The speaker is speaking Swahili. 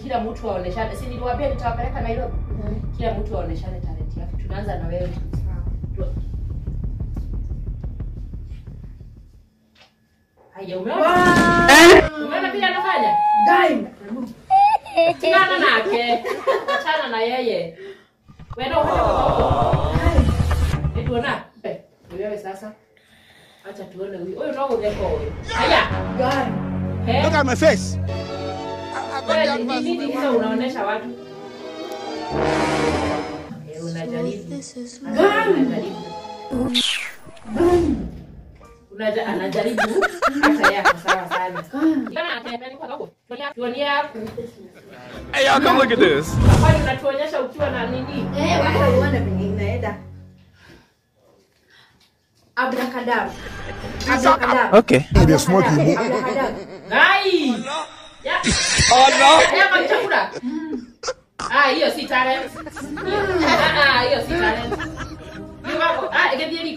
Kila mtu aoneshane. Si niliwaambia nitawapeleka Nairobi. Kila mtu aoneshane talent yake. Tunaanza na wewe. Haya umeona? Umeona pia anafanya? Guy. Tingana nake. Achana na yeye. Wewe ndio tuona. Wewe sasa. Acha tuone huyu. Huyu ndio ngeko huyu. Haya. Guy. Look at my face. Nini hizo unaonesha watu? Unajaribu. Anajaribu hata yeye sawa sana. Kama atembea kwa hapo. Tuone hapo. Hey, y'all come look at this. Kwani unatuonyesha ukiwa na nini? Wacha uone venye inaenda. Abracadabra. Abracadabra. Okay. Maybe a smoky book. Abracadabra. Ai! Ya. Oh no. Ya kwa chakula. Hiyo si talent. Hiyo si talent. Hiyo hapo. Gedieri